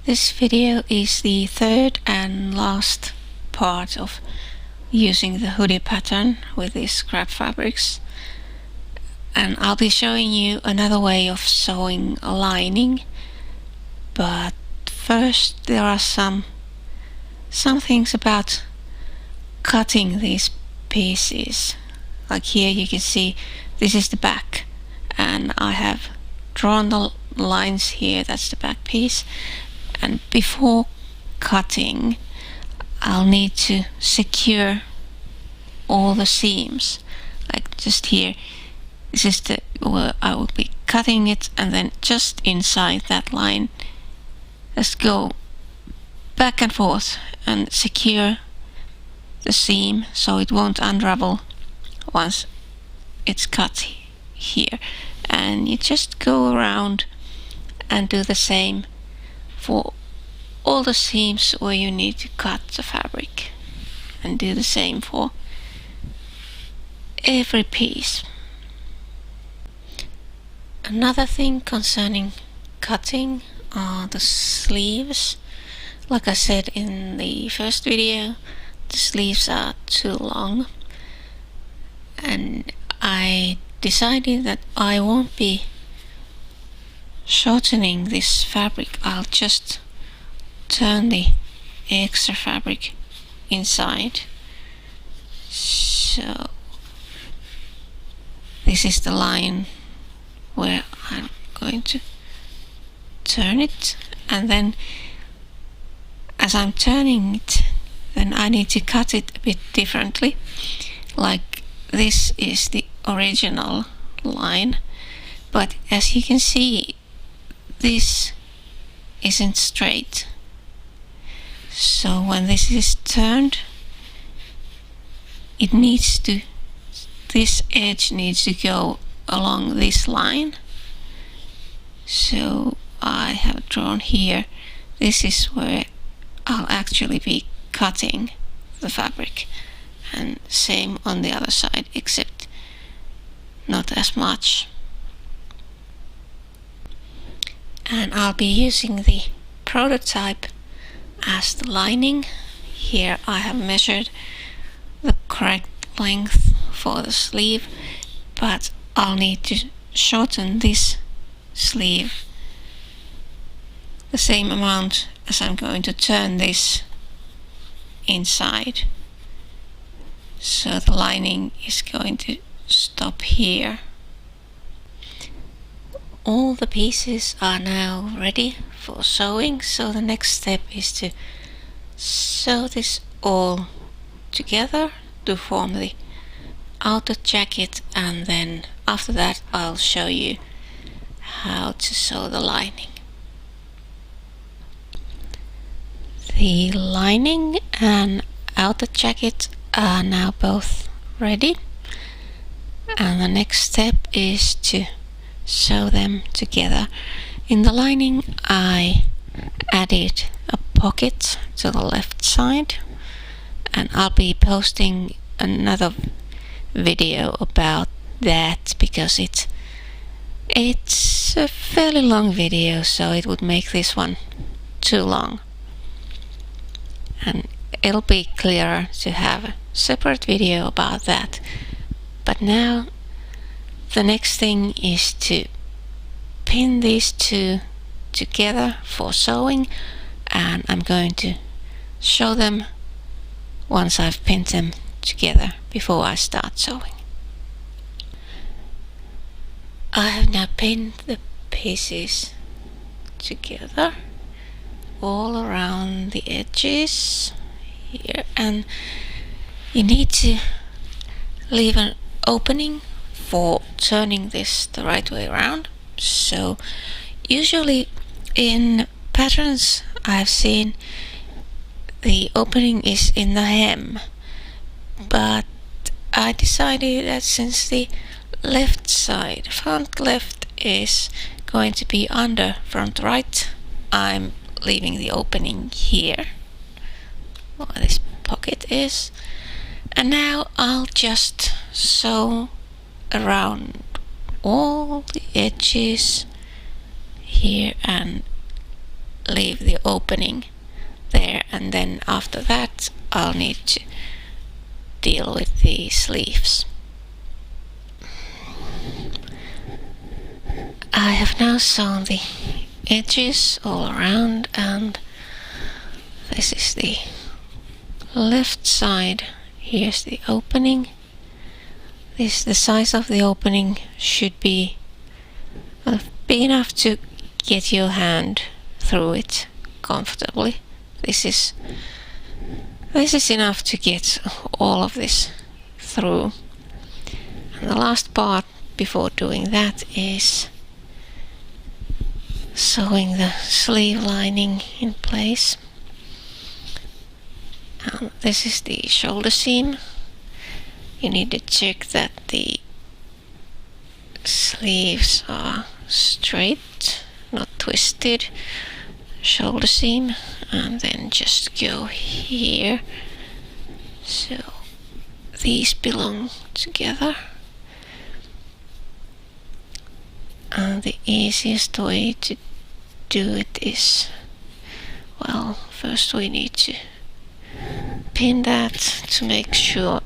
This video is the third and last part of using the hoodie pattern with these scrap fabrics, and I'll be showing you another way of sewing a lining. But first, there are some things about cutting these pieces. Like here you can see this is the back, and I have drawn the lines here. That's the back piece. And before cutting, I'll need to secure all the seams. Like just here, this is the where I will be cutting it, and then just inside that line, just go back and forth and secure the seam so it won't unravel once it's cut here. And you just go around and do the same for all the seams where you need to cut the fabric, and do the same for every piece. Another thing concerning cutting are the sleeves. Like I said in the first video, the sleeves are too long, and I decided that I won't be shortening this fabric. I'll just turn the extra fabric inside. So this is the line where I'm going to turn it, and then as I'm turning it, then I need to cut it a bit differently. Like this is the original line, but as you can see, this isn't straight. So when this is turned, this edge needs to go along this line. So I have drawn here, this is where I'll actually be cutting the fabric, and same on the other side, except not as much. And I'll be using the prototype as the lining. Here I have measured the correct length for the sleeve, but I'll need to shorten this sleeve the same amount as I'm going to turn this inside. So the lining is going to stop here. All the pieces are now ready for sewing, so the next step is to sew this all together to form the outer jacket, and then after that I'll show you how to sew the lining. The lining and outer jacket are now both ready, and the next step is to sew them together. In the lining I added a pocket to the left side, and I'll be posting another video about that because it's a fairly long video, so it would make this one too long, and it'll be clearer to have a separate video about that. But now the next thing is to pin these two together for sewing, and I'm going to show them once I've pinned them together before I start sewing. I have now pinned the pieces together all around the edges here, and you need to leave an opening for turning this the right way around. So usually in patterns I've seen the opening is in the hem, but I decided that since the left side, front left, is going to be under front right, I'm leaving the opening here where this pocket is. And now I'll just sew around all the edges here and leave the opening there, and then after that I'll need to deal with the sleeves. I have now sewn the edges all around, and this is the left side. Here's the opening. The size of the opening should be big enough to get your hand through it comfortably. This is enough to get all of this through. And the last part before doing that is sewing the sleeve lining in place. This is the shoulder seam. You need to check that the sleeves are straight, not twisted. Shoulder seam, and then just go here. So these belong together. And the easiest way to do it is, well, first we need to pin that to make sure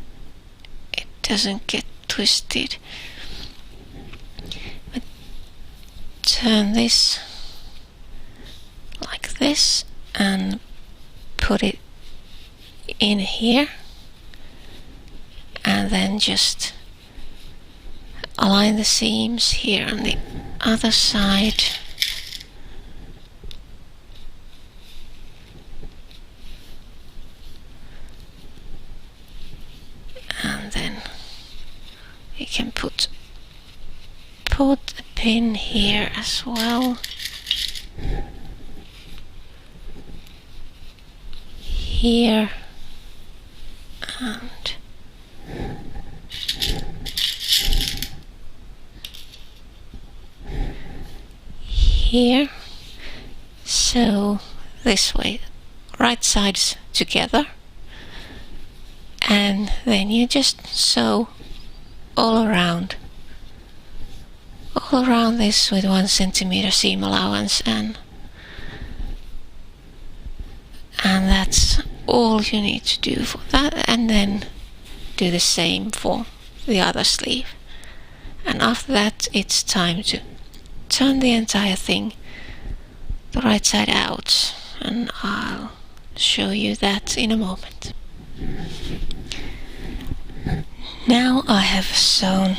it doesn't get twisted. But turn this like this and put it in here, and then just align the seams here on the other side. And then you can put a pin here as well. Here and here. So this way, right sides together, and then you just sew all around this with 1 centimeter seam allowance, and that's all you need to do for that. And then do the same for the other sleeve, and after that it's time to turn the entire thing the right side out, and I'll show you that in a moment. Now I have sewn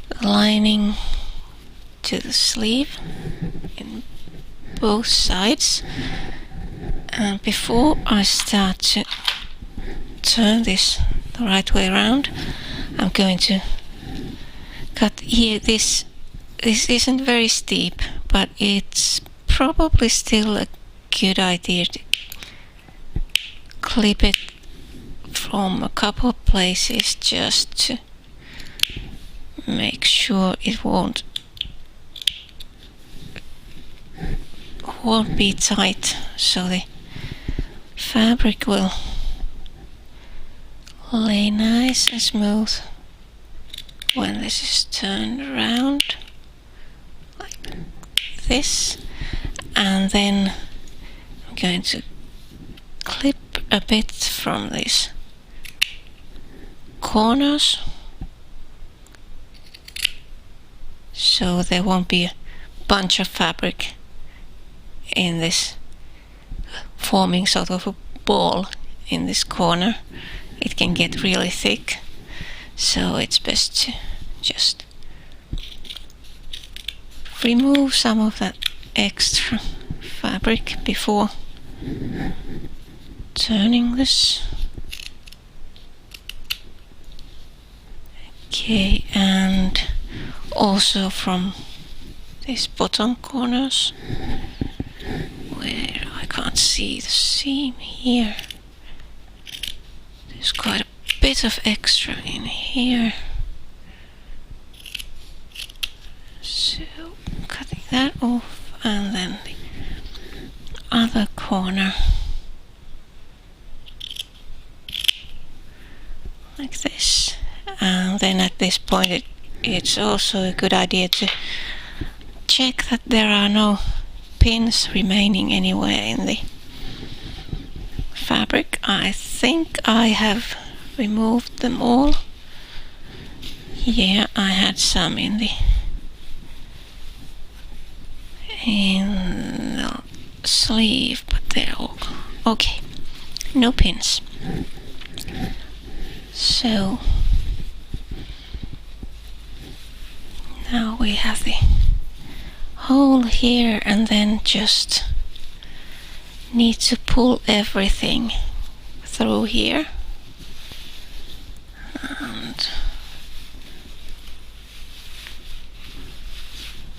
the lining to the sleeve in both sides, and before I start to turn this the right way around, I'm going to cut here. This isn't very steep, but it's probably still a good idea to clip it from a couple of places just to make sure it won't be tight, so the fabric will lay nice and smooth when this is turned around like this. And then I'm going to clip a bit from these corners so there won't be a bunch of fabric in this, forming sort of a ball in this corner. It can get really thick, so it's best to just remove some of that extra fabric before turning this. Okay, and also from these bottom corners where I can't see the seam here, there's quite a bit of extra in here, so cutting that off, and then the other corner like this. And then at this point it's also a good idea to check that there are no pins remaining anywhere in the fabric. I think I have removed them all. Yeah, I had some in the sleeve, but they're all okay. No pins. So now we have the hole here, and then just need to pull everything through here and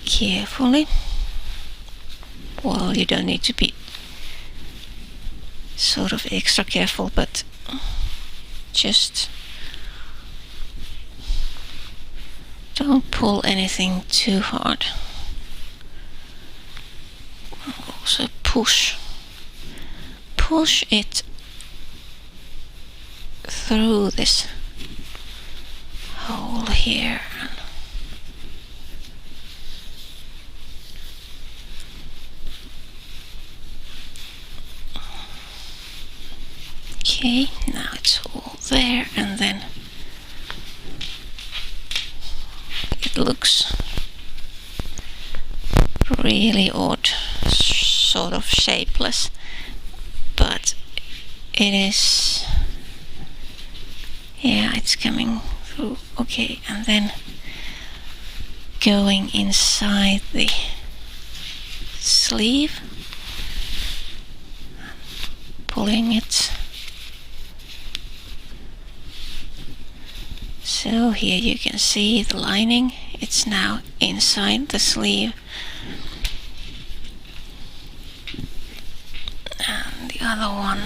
carefully. Well, you don't need to be sort of extra careful, but just don't pull anything too hard. Also push it through this hole here. Okay, now it's all there, and then it looks really odd, sort of shapeless, but it is, yeah, it's coming through. Okay, and then going inside the sleeve, pulling it. So here you can see the lining, it's now inside the sleeve. And the other one.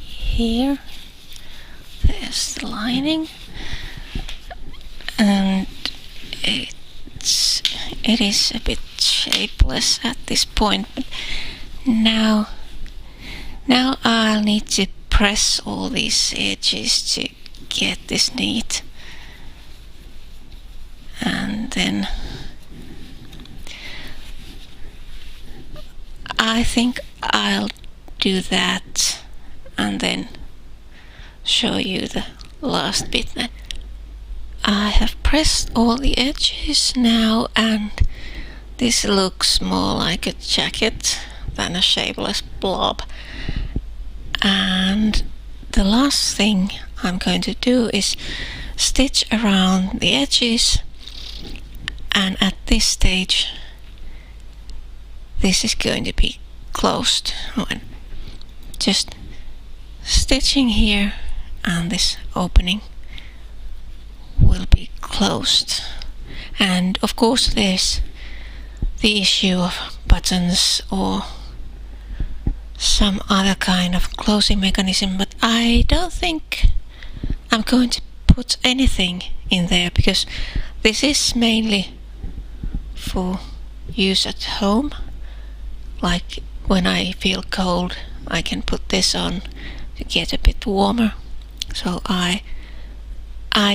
Here, there's the lining, and it is a bit shapeless at this point, but now I'll need to press all these edges to get this neat, and then I think I'll do that and then show you the last bit. That I have pressed all the edges now, and this looks more like a jacket than a shapeless blob. And the last thing I'm going to do is stitch around the edges, and at this stage this is going to be closed. Just stitching here, and this opening will be closed. And of course there's the issue of buttons or some other kind of closing mechanism, but I don't think I'm going to put anything in there, because this is mainly for use at home. Like when I feel cold, I can put this on to get a bit warmer. So I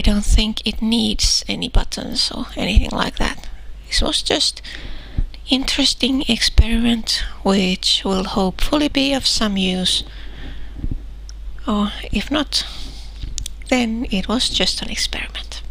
don't think it needs any buttons or anything like that. This was just an interesting experiment which will hopefully be of some use, or if not, then it was just an experiment.